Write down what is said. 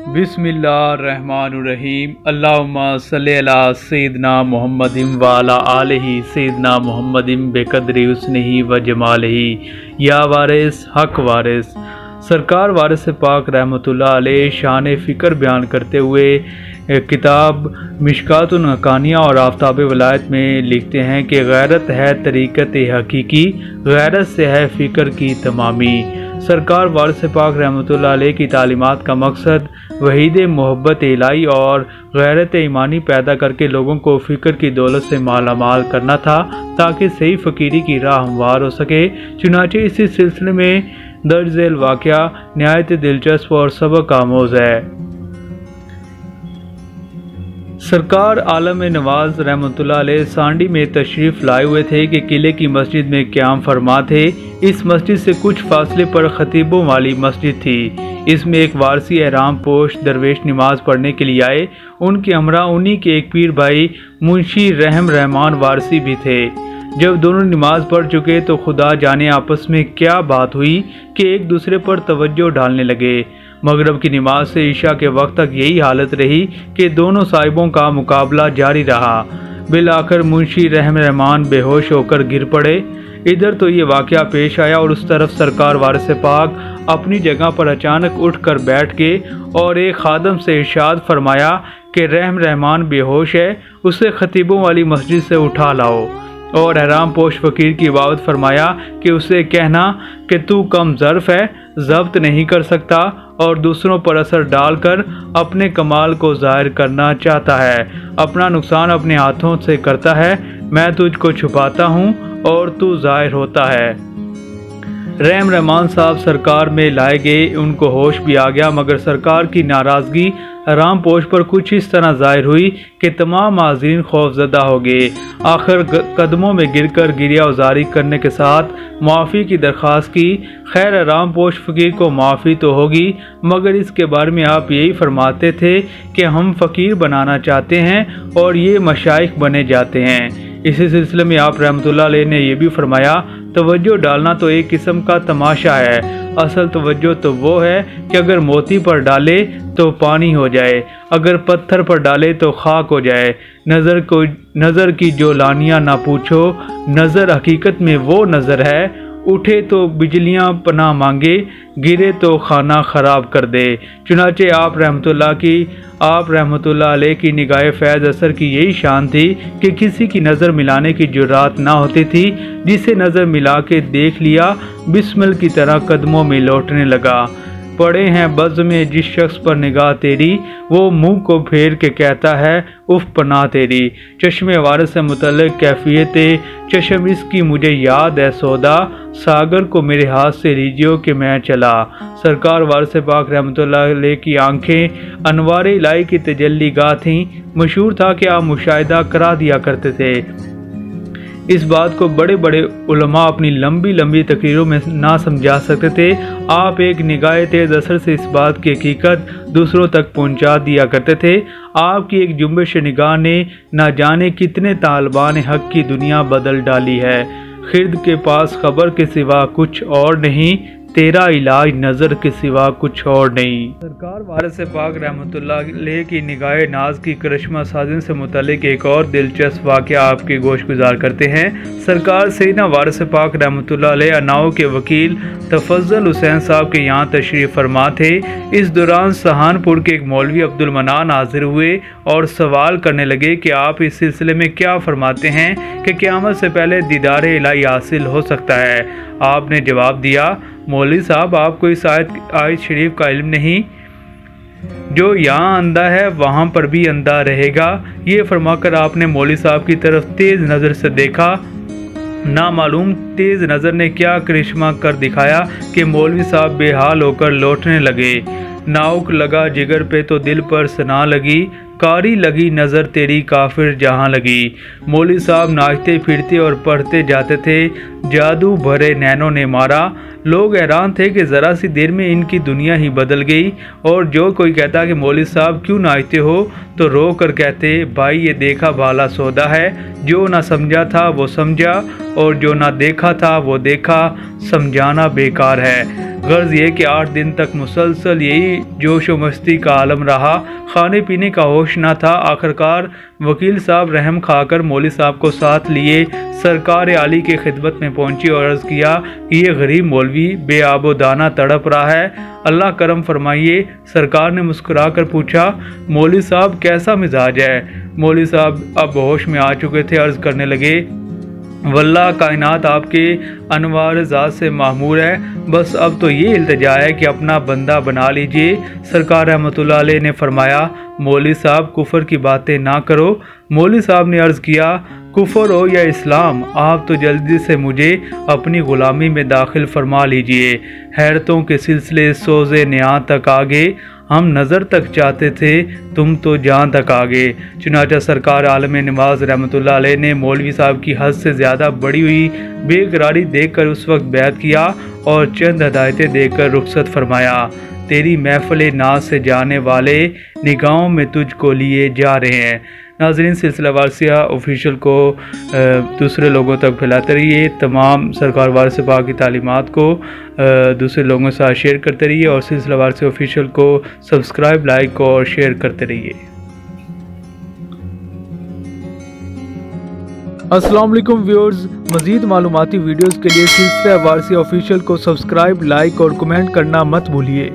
बिस्मिल्लाहिर्रहमानिर्रहीम। अल्लाहुम्मा सल्लि अला सय्यिदिना मुहम्मदिन व अला आलिहि सय्यिदिना मुहम्मदिन बेक़द्रि हुस्निही व जमालिही। या वारिस हक वारिस। सरकार वारिस पाक रहमतुल्लाह अलैह शान फ़िक्र बयान करते हुए किताब मिशकातुन हक़ानिया और आफ्ताब वलायत में लिखते हैं कि गैरत है तरीक़त हकीकी, गैरत से है फ़िक्र की तमामी। सरकार वारिस पाक रहमतुल्लाह अलैह की तालीमात का मकसद वहीद मोहब्बत इलाही और गैरत ईमानी पैदा करके लोगों को फ़िक्र की दौलत से मालामाल करना था ताकि सही फ़कीरी की राह हमवार हो सके। चुनांचे इसी सिलसिले में दर्ज झेल वाक़या नहायत दिलचस्प और सबक आमोज़ है। सरकार आलम नवाज रहमतुल्लाह अलैह सांडी में तशरीफ़ लाए हुए थे कि किले की मस्जिद में क़याम फरमा थे। इस मस्जिद से कुछ फासले पर खतीबों वाली मस्जिद थी। इसमें एक वारसी एहराम पोश दरवेश नमाज पढ़ने के लिए आए। उनके हमरा उन्हीं के एक पीर भाई मुंशी रहमान वारसी भी थे। जब दोनों नमाज पढ़ चुके तो खुदा जाने आपस में क्या बात हुई कि एक दूसरे पर तवज्जो डालने लगे। मगरिब की नमाज से इशा के वक्त तक यही हालत रही कि दोनों साहिबों का मुकाबला जारी रहा। बिल आखिर मुंशी रहमान बेहोश होकर गिर पड़े। इधर तो ये वाक़या पेश आया और उस तरफ सरकार वारिस पाक अपनी जगह पर अचानक उठकर बैठ गए और एक खादम से इरशाद फरमाया कि रहमान बेहोश है, उसे खतीबों वाली मस्जिद से उठा लाओ। और एहराम पोश फ़कीर की इबादत फरमाया कि उसे कहना कि तू कम ज़र्फ़ है, ज़ब्त नहीं कर सकता और दूसरों पर असर डालकर अपने कमाल को ज़ाहिर करना चाहता है। अपना नुकसान अपने हाथों से करता है। मैं तुझको छुपाता हूँ और तू ज़ाहिर होता है। रहमान साहब सरकार में लाए गए। उनको होश भी आ गया, मगर सरकार की नाराज़गी राम पोश पर कुछ इस तरह जाहिर हुई कि तमाम हाज़रीन खौफजदा हो गए। आखिर कदमों में गिरकर गिरिया उजारी करने के साथ माफ़ी की दरख्वास्त की। खैर राम पोश फ़कीर को माफ़ी तो होगी, मगर इसके बारे में आप यही फरमाते थे कि हम फ़कीर बनाना चाहते हैं और ये मशाइख बने जाते हैं। इसी सिलसिले में आप रहमतुल्लाह अलैह ने यह भी फरमाया, तवज्जो डालना तो एक किस्म का तमाशा है, असल तवज्जो तो वो है कि अगर मोती पर डाले तो पानी हो जाए, अगर पत्थर पर डाले तो खाक हो जाए। नज़र की जो लानियाँ ना पूछो, नज़र हकीकत में वो नज़र है। उठे तो बिजलियाँ पनाह मांगे, गिरे तो खाना ख़राब कर दे। चुनाचे आप रहमतुल्लाह अलैह की निगाह फैज़ असर की यही शान थी कि किसी की नज़र मिलाने की जुर्रात ना होती थी। जिसे नज़र मिला के देख लिया, बिस्मिल की तरह कदमों में लौटने लगा। पड़े हैं बज़्म में जिस शख्स पर निगाह तेरी, वो मुंह को फेर के कहता है उफ़ पनाह तेरी। चश्मे वारिस से मुतल्लिक़ कैफियत चश्म इसकी मुझे याद है सौदा, सागर को मेरे हाथ से लीजियो कि मैं चला। सरकार वारिस पाक रहमतुल्लाह अलैह की आंखें अनवार इलाही की तजल्ली गाह थीं। मशहूर था कि आप मुशाहिदा करा दिया करते थे। इस बात को बड़े बड़े उलमा अपनी लंबी लंबी तकरीरों में ना समझा सकते थे। आप एक निगाह तेज़ असर से इस बात की हकीकत दूसरों तक पहुंचा दिया करते थे। आपकी एक जुम्बिश निगाह ने ना जाने कितने तालिबान हक की दुनिया बदल डाली है। खिर्द के पास खबर के सिवा कुछ और नहीं, तेरा इलाज नज़र के सिवा कुछ और नहीं। सरकार वारिस पाक रहमतुल्लाह अलैह की निगाह नाज की करिश्मा साजिन से मुतल्लिक एक और दिलचस्प वाक़या आपके गोश गुजार करते हैं। सरकार सैयदना वारिस पाक रहमतुल्लाह अलैह अनाओ के वकील तफज़्ज़ल हुसैन साहब के यहाँ तशरीफ़ फरमा थे। इस दौरान सहानपुर के एक मौलवी अब्दुल मनान हाजिर हुए और सवाल करने लगे कि आप इस सिलसिले में क्या फरमाते हैं कि क़यामत से पहले दीदार इलाही हासिल हो सकता है। आपने जवाब दिया, मौलवी साहब आपको इस आयत शरीफ का इल्म नहीं, जो यहाँ अंधा है वहाँ पर भी अंधा रहेगा। ये फरमाकर आपने मौलवी साहब की तरफ तेज़ नज़र से देखा। ना मालूम तेज़ नज़र ने क्या करिश्मा कर दिखाया कि मौलवी साहब बेहाल होकर लौटने लगे। नाउक लगा जिगर पे तो दिल पर सना लगी, कारी लगी नज़र तेरी काफिर जहाँ लगी। मौलवी साहब नाचते फिरते और पढ़ते जाते थे। जादू भरे नैनों ने मारा। लोग हैरान थे कि ज़रा सी देर में इनकी दुनिया ही बदल गई। और जो कोई कहता कि मौलवी साहब क्यों नाचते हो, तो रो कर कहते भाई ये देखा भाला सौदा है। जो ना समझा था वो समझा, और जो ना देखा था वो देखा, समझाना बेकार है। गर्ज ये कि 8 दिन तक मुसलसल यही जोश व मस्ती का आलम रहा। खाने पीने का होश ना था। आखिरकार वकील साहब रहम खाकर मौलवी साहब को साथ लिए सरकार आली के खिदमत में पहुंची और अर्ज़ किया कि ये गरीब मौलवी बेआबो दाना तड़प रहा है, अल्लाह करम फरमाइए। सरकार ने मुस्कुरा कर पूछा मौलवी साहब कैसा मिजाज है। मौलवी साहब अब होश में आ चुके थे। अर्ज़ करने लगे वल्लाह कायनात आपके अनवार ज़ात से मामूर है, बस अब तो ये इल्तिजा है कि अपना बंदा बना लीजिए। सरकार रहमतुल्लाह अलैह ने फरमाया मौलवी साहब कुफर की बातें ना करो। मौलवी साहब ने अर्ज़ किया कुफर हो या इस्लाम, आप तो जल्दी से मुझे अपनी ग़ुलामी में दाखिल फरमा लीजिए। हैरतों के सिलसिले सोज़े न्याह तक आगे, हम नज़र तक चाहते थे तुम तो जान तक आगे। चुनाचा सरकार आलम नवाज़ रहमतुल्लाह अलैह ने मौलवी साहब की हद से ज़्यादा बढ़ी हुई बेकरारी देखकर उस वक्त बैत किया और चंद हदायतें देकर रुखसत फरमाया। तेरी महफिल नाज से जाने वाले निगाहों में तुझको लिए जा रहे हैं। नाज़रीन, सिलसिला वारसिया ऑफिशियल को दूसरे लोगों तक फैलाते रहिए। तमाम सरकार वारस पाक की तालीमात को दूसरे लोगों के साथ शेयर करते रहिए और सिलसिला वारसिया ऑफिशियल को सब्सक्राइब, लाइक और शेयर करते रहिए। अस्सलाम वालेकुम व्यूअर्स, मज़ीद मालूमाती वीडियोज़ के लिए सिलसिला वारसिया ऑफिशियल को सब्सक्राइब, लाइक और कमेंट करना मत भूलिए।